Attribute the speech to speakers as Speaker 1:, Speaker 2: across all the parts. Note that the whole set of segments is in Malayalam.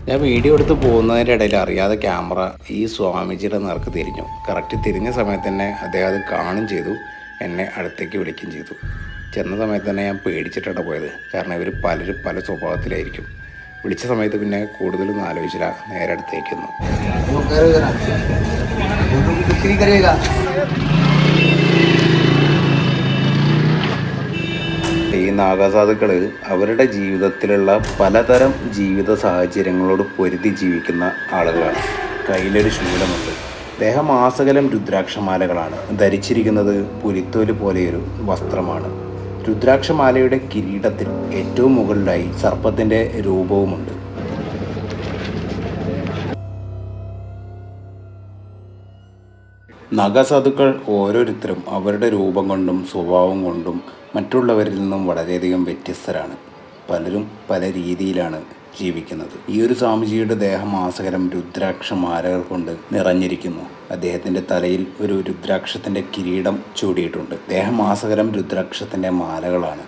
Speaker 1: ഞാൻ വീഡിയോ എടുത്ത് പോകുന്നതിൻ്റെ ഇടയിൽ അറിയാതെ ക്യാമറ ഈ സ്വാമിജിയുടെ നേർക്ക് തിരിഞ്ഞു. കറക്റ്റ് തിരിഞ്ഞ സമയത്ത് തന്നെ അദ്ദേഹം അത് കാണും ചെയ്തു, എന്നെ അടുത്തേക്ക് വിളിക്കുകയും ചെയ്തു. ചെന്ന സമയത്ത് തന്നെ ഞാൻ പേടിച്ചിട്ടാണ് പോയത്. കാരണം ഇവർ പലരും പല സ്വഭാവത്തിലായിരിക്കും. വിളിച്ച സമയത്ത് പിന്നെ കൂടുതലൊന്നും ആലോചിച്ചില്ല, നേരെ അടുത്തേക്ക് വന്നു. ഈ നാഗസാധുക്കൾ അവരുടെ ജീവിതത്തിലുള്ള പലതരം ജീവിത സാഹചര്യങ്ങളോട് പൊരുതി ജീവിക്കുന്ന ആളുകളാണ്. കയ്യിലൊരു ശൂലമുണ്ട്. ദേഹമാസകലം രുദ്രാക്ഷമാലകളാണ്. ധരിച്ചിരിക്കുന്നത് പുലിത്തോല് പോലെയൊരു വസ്ത്രമാണ്. രുദ്രാക്ഷമാലയുടെ കിരീടത്തിൽ ഏറ്റവും മുകളിലായി സർപ്പത്തിൻ്റെ രൂപവുമുണ്ട്. നാഗസാധുക്കൾ ഓരോരുത്തരും അവരുടെ രൂപം കൊണ്ടും സ്വഭാവം കൊണ്ടും മറ്റുള്ളവരിൽ നിന്നും വളരെയധികം വ്യത്യസ്തരാണ്. പലരും പല രീതിയിലാണ് ജീവിക്കുന്നത്. ഈ ഒരു സ്വാമിജിയുടെ ദേഹമാസകലം രുദ്രാക്ഷമാലകൾ കൊണ്ട് നിറഞ്ഞിരിക്കുന്നു. അദ്ദേഹത്തിൻ്റെ തലയിൽ ഒരു രുദ്രാക്ഷത്തിൻ്റെ കിരീടം ചൂടിയിട്ടുണ്ട്. ദേഹമാസകലം രുദ്രാക്ഷത്തിൻ്റെ മാലകളാണ്.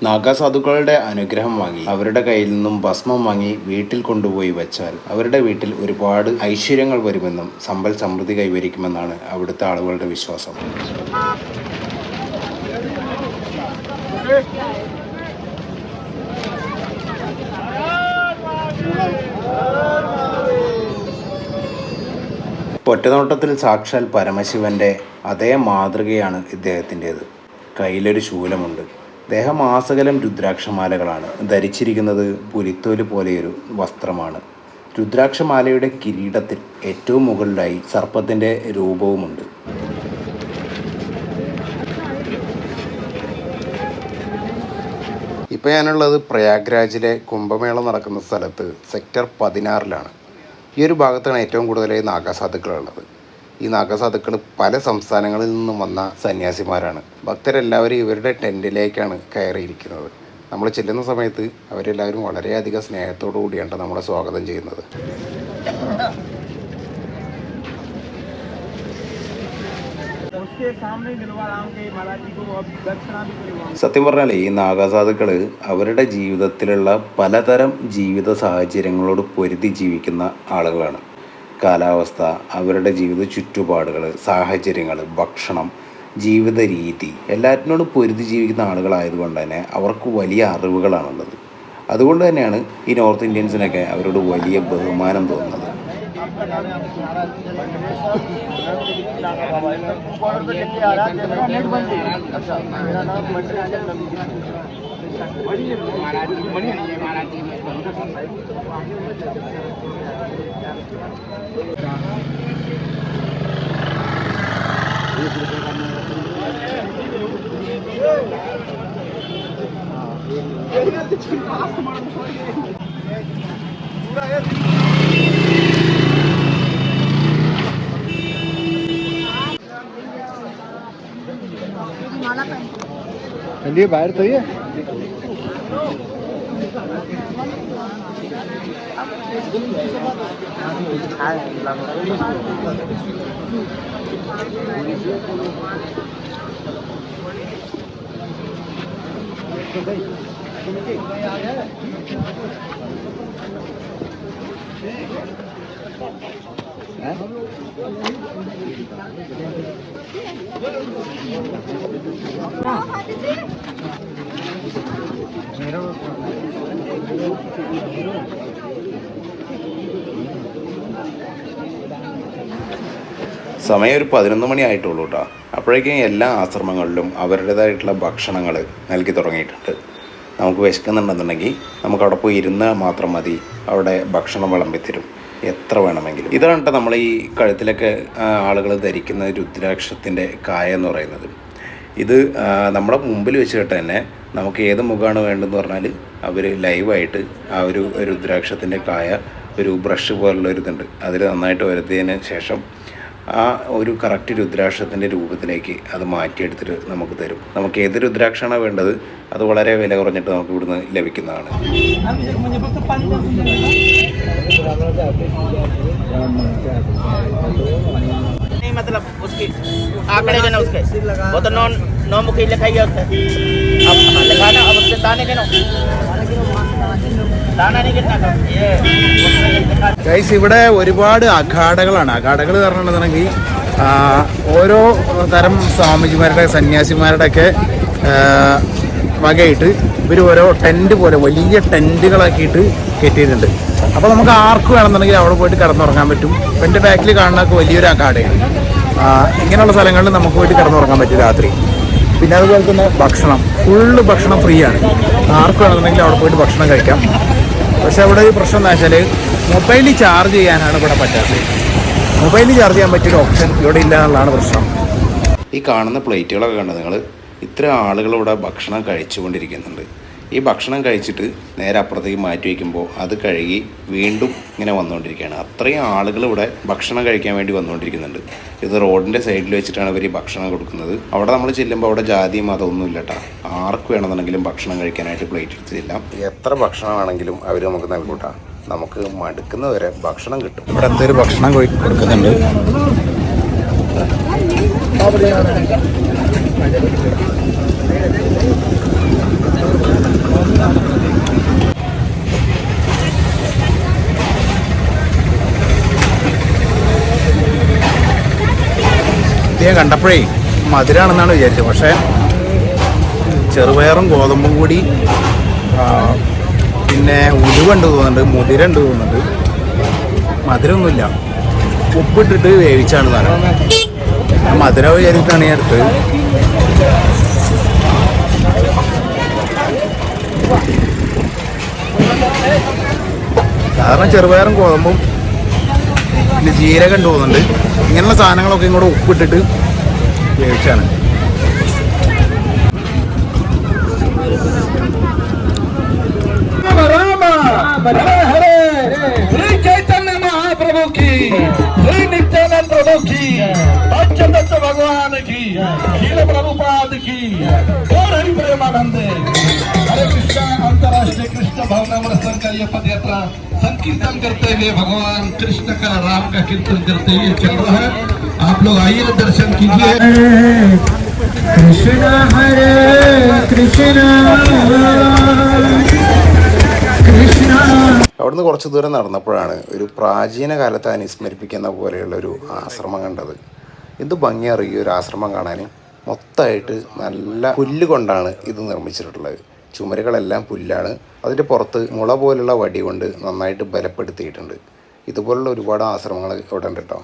Speaker 1: നാഗസാധുക്കളുടെ അനുഗ്രഹം വാങ്ങി അവരുടെ കയ്യിൽ നിന്നും ഭസ്മം വാങ്ങി വീട്ടിൽ കൊണ്ടുപോയി വെച്ചാൽ അവരുടെ വീട്ടിൽ ഒരുപാട് ഐശ്വര്യങ്ങൾ വരുമെന്നും സമ്പൽ സമൃദ്ധി കൈവരിക്കുമെന്നാണ് അവിടുത്തെ ആളുകളുടെ വിശ്വാസം. ഒറ്റനോട്ടത്തിൽ സാക്ഷാൽ പരമശിവന്റെ അതേ മാതൃകയാണ് ഇദ്ദേഹത്തിൻ്റേത്. കയ്യിലൊരു ശൂലമുണ്ട്. ദേഹമാസകലം രുദ്രാക്ഷമാലകളാണ്. ധരിച്ചിരിക്കുന്നത് പുലിത്തോല് പോലെയൊരു വസ്ത്രമാണ്. രുദ്രാക്ഷമാലയുടെ കിരീടത്തിൽ ഏറ്റവും മുകളിലായി സർപ്പത്തിൻ്റെ രൂപവുമുണ്ട്. ഇപ്പോൾ ഞാനുള്ളത് പ്രയാഗ്രാജിലെ കുംഭമേള നടക്കുന്ന സ്ഥലത്ത് സെക്ടർ 16-ലാണ്. ഈ ഒരു ഭാഗത്താണ് ഏറ്റവും കൂടുതൽ നാഗസാധുക്കളുള്ളത്. ഈ നാഗസാധുക്കൾ പല സംസ്ഥാനങ്ങളിൽ നിന്നും വന്ന സന്യാസിമാരാണ്. ഭക്തരെല്ലാവരും ഇവരുടെ ടെൻറ്റിലേക്കാണ് കയറിയിരിക്കുന്നത്. നമ്മൾ ചെല്ലുന്ന സമയത്ത് അവരെല്ലാവരും വളരെയധികം സ്നേഹത്തോടു കൂടിയാണ് നമ്മളെ സ്വാഗതം ചെയ്യുന്നത്. സത്യം പറഞ്ഞാൽ ഈ നാഗസാധുക്കൾ അവരുടെ ജീവിതത്തിലുള്ള പലതരം ജീവിത സാഹചര്യങ്ങളോട് പൊരുതി ജീവിക്കുന്ന ആളുകളാണ്. കാലാവസ്ഥ, അവരുടെ ജീവിത ചുറ്റുപാടുകൾ, സാഹചര്യങ്ങൾ, ഭക്ഷണം, ജീവിത രീതി എല്ലാറ്റിനോടും പൊരുതി ജീവിക്കുന്ന ആളുകളായതുകൊണ്ട് തന്നെ അവർക്ക് വലിയ അറിവുകളാണുള്ളത്. അതുകൊണ്ട് തന്നെയാണ് ഈ നോർത്ത് ഇന്ത്യൻസിനൊക്കെ അവരോട് വലിയ ബഹുമാനം തോന്നുന്നത്.
Speaker 2: चलिए बाहर तो ये
Speaker 1: സമയം ഒരു 11 മണി ആയിട്ടുള്ളൂ കേട്ടോ. അപ്പോഴേക്കും എല്ലാ ആശ്രമങ്ങളിലും അവരുടേതായിട്ടുള്ള ഭക്ഷണങ്ങൾ നൽകി തുടങ്ങിയിട്ടുണ്ട്. നമുക്ക് വിശക്കുന്നുണ്ടെന്നുണ്ടെങ്കിൽ നമുക്ക് അവിടെ പോയി ഇരുന്നാൽ മാത്രം മതി, അവിടെ ഭക്ഷണം വിളമ്പിത്തരും, എത്ര വേണമെങ്കിലും. ഇതാണ് നമ്മൾ ഈ കഴുത്തിലൊക്കെ ആളുകൾ ധരിക്കുന്ന രുദ്രാക്ഷത്തിൻ്റെ കായ എന്ന് പറയുന്നത്. ഇത് നമ്മുടെ മുമ്പിൽ വെച്ചിട്ട് തന്നെ നമുക്ക് ഏത് മുഖമാണ് വേണ്ടതെന്ന് പറഞ്ഞാൽ അവർ ലൈവായിട്ട് ആ ഒരു രുദ്രാക്ഷത്തിൻ്റെ കായ ഒരു ബ്രഷ് പോലുള്ളൊരിതുണ്ട്, അതിൽ നന്നായിട്ട് വരുത്തിയതിന് ശേഷം ആ ഒരു കറക്റ്റ് രുദ്രാക്ഷത്തിൻ്റെ രൂപത്തിലേക്ക് അത് മാറ്റിയെടുത്തിട്ട് നമുക്ക് തരും. നമുക്ക് ഏത് രുദ്രാക്ഷമാണോ വേണ്ടത് അത് വളരെ വില കുറഞ്ഞിട്ട് നമുക്ക് ഇവിടുന്ന് ലഭിക്കുന്നതാണ്.
Speaker 2: नहीं मतलब उसकी आंकड़े के ना उसके वो तो नौ मुखी लिखाई है उसके अब लगाना अब उसके दाने के ना दाना नहीं कितना का ये
Speaker 3: ഗൈസ് ഇവിടെ ഒരുപാട് അഖാഡകളാണ്. അഖാഡകൾ പറഞ്ഞിട്ടുണ്ടെങ്കിൽ ഓരോ തരം സ്വാമിജിമാരുടെ സന്യാസിമാരുടെ ഒക്കെ വകയായിട്ട് ഇവർ ഓരോ ടെൻറ്റ് പോലെ വലിയ ടെൻറ്റുകളാക്കിയിട്ട് കെട്ടിയിട്ടുണ്ട്. അപ്പോൾ നമുക്ക് ആർക്ക് വേണമെന്നുണ്ടെങ്കിൽ അവിടെ പോയിട്ട് കിടന്നുറങ്ങാൻ പറ്റും. ഇപ്പം എൻ്റെ ബാക്കിൽ കാണുന്നതൊക്കെ വലിയൊരു അഖാഡയാണ്. ഇങ്ങനെയുള്ള സ്ഥലങ്ങളിൽ നമുക്ക് പോയിട്ട് കിടന്നുറങ്ങാൻ പറ്റും രാത്രി. പിന്നെ അതുപോലെ തന്നെ ഭക്ഷണം, ഫുള്ള് ഭക്ഷണം ഫ്രീ ആണ്. ആർക്ക് വേണമെന്നുണ്ടെങ്കിൽ അവിടെ പോയിട്ട് ഭക്ഷണം കഴിക്കാം. പക്ഷെ അവിടെ ഒരു പ്രശ്നം എന്താ വെച്ചാൽ മൊബൈലിൽ ചാർജ് ചെയ്യാനാണ് ഇവിടെ പറ്റാത്തത്. മൊബൈലിൽ ചാർജ് ചെയ്യാൻ പറ്റിയൊരു ഓപ്ഷൻ ഇവിടെ ഇല്ല എന്നുള്ളതാണ് പ്രശ്നം.
Speaker 1: ഈ കാണുന്ന പ്ലേറ്റുകളൊക്കെ കണ്ട് നിങ്ങൾ ഇത്ര ആളുകൾ ഇവിടെ ഭക്ഷണം കഴിച്ചുകൊണ്ടിരിക്കുന്നുണ്ട്. ഈ ഭക്ഷണം കഴിച്ചിട്ട് നേരെ അപ്പുറത്തേക്ക് മാറ്റി വയ്ക്കുമ്പോൾ അത് കഴുകി വീണ്ടും ഇങ്ങനെ വന്നുകൊണ്ടിരിക്കുകയാണ്. അത്രയും ആളുകൾ ഇവിടെ ഭക്ഷണം കഴിക്കാൻ വേണ്ടി വന്നുകൊണ്ടിരിക്കുന്നുണ്ട്. ഇത് റോഡിൻ്റെ സൈഡിൽ വെച്ചിട്ടാണ് ഇവർ ഈ ഭക്ഷണം കൊടുക്കുന്നത്. അവിടെ നമ്മൾ ചെല്ലുമ്പോൾ അവിടെ ജാതി മതമൊന്നും ഇല്ല കേട്ടോ. ആർക്ക് വേണമെന്നുണ്ടെങ്കിലും ഭക്ഷണം കഴിക്കാനായിട്ട് പ്ലേറ്റ് എടുത്ത് ചെല്ലാം. എത്ര ഭക്ഷണമാണെങ്കിലും അവർ നമുക്ക് നൽകൂട്ടാ. നമുക്ക് മടുക്കുന്നവരെ ഭക്ഷണം കിട്ടും.
Speaker 3: ഇവിടെ എന്തൊരു ഭക്ഷണം കൊടുക്കുന്നുണ്ട്. ഞാൻ കണ്ടപ്പോഴേ മധുരമാണെന്നാണ് വിചാരിച്ചത്. പക്ഷേ ചെറുപയറും ഗോതമ്പും കൂടി പിന്നെ ഉലുവുണ്ട് തോന്നുന്നുണ്ട്, മുതിരുണ്ട് തോന്നുന്നുണ്ട്. മധുരമൊന്നുമില്ല, ഉപ്പിട്ടിട്ട് വേവിച്ചാണ് സാധനം. ഞാൻ മധുരം വിചാരിച്ചിട്ടാണ് ഞാൻ എടുത്തത്. സാധാരണ ചെറുപയറും ഗോതമ്പും പിന്നെ ജീരകം തോന്നുന്നുണ്ട്. ഇങ്ങനെയുള്ള സാധനങ്ങളൊക്കെ ഇങ്ങോട്ട് ഉപ്പിട്ടിട്ട് വേവിച്ചാണ്.
Speaker 4: श्री चैतन्य महाप्रभु की, श्री नित्यानंद प्रभु की, पंचतत्व भगवान की, शील प्रभुपाद की, और हरि प्रेमानंद। हरे कृष्णा अंतर्राष्ट्रीय कृष्ण भवनामृतसर का ये पद यात्रा संकीर्तन करते हुए भगवान कृष्ण का, राम का कीर्तन करते हुए चल रहा है। आप लोग आइए दर्शन कीजिए। कृष्ण हरे कृष्ण कृष्ण।
Speaker 1: അവിടുന്ന് കുറച്ച് ദൂരം നടന്നപ്പോഴാണ് ഒരു പ്രാചീന കാലത്തെ അനുസ്മരിപ്പിക്കുന്ന പോലെയുള്ളൊരു ആശ്രമം കണ്ടത്. എന്ത് ഭംഗിയാണ് ഈ ഒരു ആശ്രമം കാണാൻ. മൊത്തമായിട്ട് നല്ല പുല്ല് കൊണ്ടാണ് ഇത് നിർമ്മിച്ചിട്ടുള്ളത്. ചുമരുകളെല്ലാം പുല്ലാണ്. അതിൻ്റെ പുറത്ത് മുള പോലുള്ള വടി കൊണ്ട് നന്നായിട്ട് ബലപ്പെടുത്തിയിട്ടുണ്ട്. ഇതുപോലുള്ള ഒരുപാട് ആശ്രമങ്ങൾ ഇവിടെ ഉണ്ട് കേട്ടോ.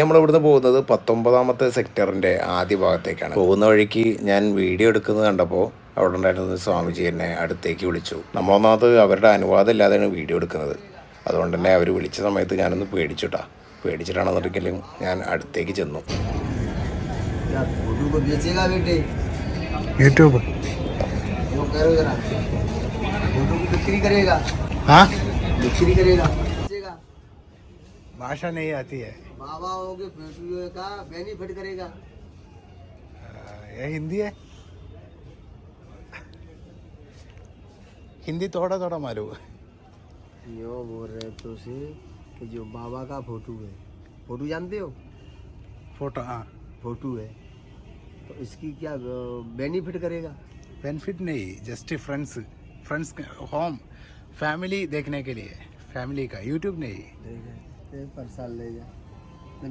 Speaker 1: നമ്മൾ ഇവിടുന്ന് പോകുന്നത് 19ാമത്തെ സെക്ടറിൻ്റെ ആദ്യ ഭാഗത്തേക്കാണ്. പോകുന്ന വഴിക്ക് ഞാൻ വീഡിയോ എടുക്കുന്നത് കണ്ടപ്പോൾ അവിടെ ഉണ്ടായിരുന്ന സ്വാമിജി എന്നെ അടുത്തേക്ക് വിളിച്ചു. നമ്മളൊന്നാമത് അവരുടെ അനുവാദം ഇല്ലാതെയാണ് വീഡിയോ എടുക്കുന്നത്. അതുകൊണ്ട് തന്നെ അവർ വിളിച്ച സമയത്ത് ഞാനൊന്ന് പേടിച്ചിട്ടാണെന്നുണ്ടെങ്കിലും ഞാൻ അടുത്തേക്ക് ചെന്നു.
Speaker 3: യൂട്യൂബ് ഭാഷ नहीं आती है
Speaker 5: बाबा होगे बेटू का बेनिफिट करेगा
Speaker 3: ये हिंदी है हिंदी थोड़ा थोड़ा मालूम है
Speaker 5: यो बोल रहे तो से कि जो बाबा का फोटो है फोटो जानते हो
Speaker 3: फोटो हाँ
Speaker 5: फोटो है तो इसकी क्या बेनिफिट करेगा
Speaker 3: बेनिफिट नहीं जस्ट फ्रेंड्स होम फैमिली देखने के लिए फैमिली का यूट्यूब नहीं
Speaker 5: पर साल ले जा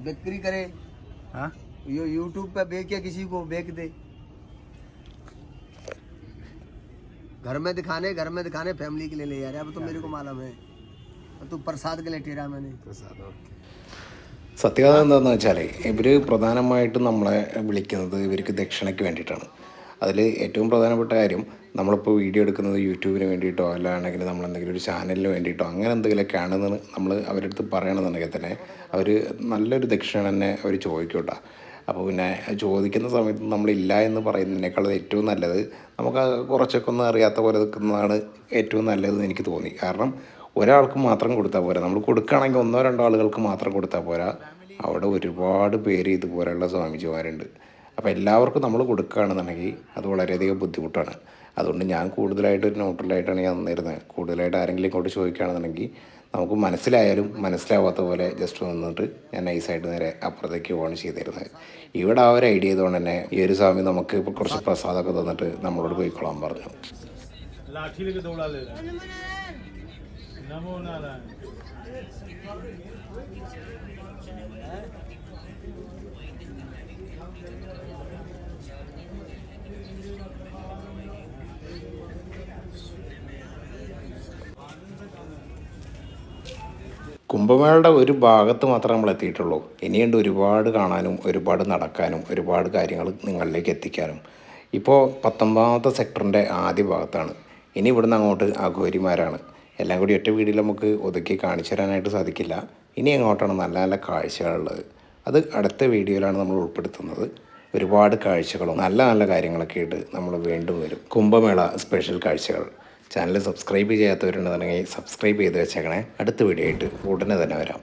Speaker 5: बिक्री करे
Speaker 3: हाँ
Speaker 5: यो यूट्यूब पे बेच के किसी को बेच दे घर में दिखाने फैमिली के लिए ले जा रहे अब तो मेरे को मालूम है तू प्रसाद के लिए टेरा मैंने
Speaker 1: സത്യകഥ എന്താണെന്ന് വെച്ചാൽ ഇവർ പ്രധാനമായിട്ടും നമ്മളെ വിളിക്കുന്നത് ഇവർക്ക് ദക്ഷിണയ്ക്ക് വേണ്ടിയിട്ടാണ്. അതിൽ ഏറ്റവും പ്രധാനപ്പെട്ട കാര്യം നമ്മളിപ്പോൾ വീഡിയോ എടുക്കുന്നത് യൂട്യൂബിന് വേണ്ടിയിട്ടോ അല്ലാണെങ്കിൽ നമ്മളെന്തെങ്കിലും ഒരു ചാനലിന് വേണ്ടിയിട്ടോ അങ്ങനെ എന്തെങ്കിലുമൊക്കെ ആണെന്ന് നമ്മൾ അവരുടെ അടുത്ത് പറയണമെന്നുണ്ടെങ്കിൽ തന്നെ അവർ നല്ലൊരു ദക്ഷിണ തന്നെ അവർ ചോദിക്കൂട്ടാ. അപ്പോൾ പിന്നെ ചോദിക്കുന്ന സമയത്ത് നമ്മളില്ല എന്ന് പറയുന്നതിനേക്കാൾ ഏറ്റവും നല്ലത് നമുക്ക് കുറച്ചൊക്കെ ഒന്ന് അറിയാത്ത പോലെ നിൽക്കുന്നതാണ് ഏറ്റവും നല്ലതെന്ന് എനിക്ക് തോന്നി. കാരണം ഒരാൾക്ക് മാത്രം കൊടുത്താൽ പോരാ, നമ്മൾ കൊടുക്കുകയാണെങ്കിൽ 1-2 ആളുകൾക്ക് മാത്രം കൊടുത്താൽ പോരാ. അവിടെ ഒരുപാട് പേര് ഇതുപോലെയുള്ള സ്വാമിജിമാരുണ്ട്. അപ്പോൾ എല്ലാവർക്കും നമ്മൾ കൊടുക്കുകയാണെന്നുണ്ടെങ്കിൽ അത് വളരെയധികം ബുദ്ധിമുട്ടാണ്. അതുകൊണ്ട് ഞാൻ കൂടുതലായിട്ട് ഒരു ന്യൂട്രലായിട്ടാണ് ഞാൻ നിന്നിരുന്നത്. കൂടുതലായിട്ട് ആരെങ്കിലും ഇങ്ങോട്ട് ചോദിക്കുകയാണെന്നുണ്ടെങ്കിൽ നമുക്ക് മനസ്സിലായാലും മനസ്സിലാവാത്ത പോലെ ജസ്റ്റ് നിന്നിട്ട് ഞാൻ നൈസായിട്ട് നേരെ അപ്പുറത്തേക്ക് പോവാണ് ചെയ്തിരുന്നത്. ഇവിടെ ആ ഒരു ഐഡിയ ചെയ്തുകൊണ്ട് തന്നെ ഈ ഒരു സ്വാമി നമുക്ക് ഇപ്പോൾ കുറച്ച് പ്രസാദമൊക്കെ തന്നിട്ട് നമ്മളോട് പോയിക്കൊള്ളാൻ പറഞ്ഞു. കുംഭമേളയുടെ ഒരു ഭാഗത്ത് മാത്രമേ നമ്മൾ എത്തിയിട്ടുള്ളൂ. ഇനിയുണ്ട് ഒരുപാട് കാണാനും ഒരുപാട് നടക്കാനും ഒരുപാട് കാര്യങ്ങൾ നിങ്ങളിലേക്ക് എത്തിക്കാനും. ഇപ്പോൾ 19ാമത്തെ സെക്ടറിൻ്റെ ആദ്യ ഭാഗത്താണ്. ഇനി ഇവിടുന്ന് അങ്ങോട്ട് അഘോരിമാരാണ്. എല്ലാം കൂടി ഒറ്റ വീഡിയോയിൽ നമുക്ക് ഒതുക്കി കാണിച്ചു തരാനായിട്ട് സാധിക്കില്ല. ഇനി അങ്ങോട്ടാണ് നല്ല നല്ല കാഴ്ചകളുള്ളത്. അത് അടുത്ത വീഡിയോയിലാണ് നമ്മൾ ഉൾപ്പെടുത്തുന്നത്. ഒരുപാട് കാഴ്ചകളും നല്ല നല്ല കാര്യങ്ങളൊക്കെ ആയിട്ട് നമ്മൾ വീണ്ടും വരും. കുംഭമേള സ്പെഷ്യൽ കാഴ്ചകൾ. ചാനൽ സബ്സ്ക്രൈബ് ചെയ്യാത്തവരുണ്ടെന്നുണ്ടെങ്കിൽ സബ്സ്ക്രൈബ് ചെയ്ത് വെച്ചേക്കണേ. അടുത്ത വീഡിയോ ആയിട്ട് ഉടനെ തന്നെ വരാം.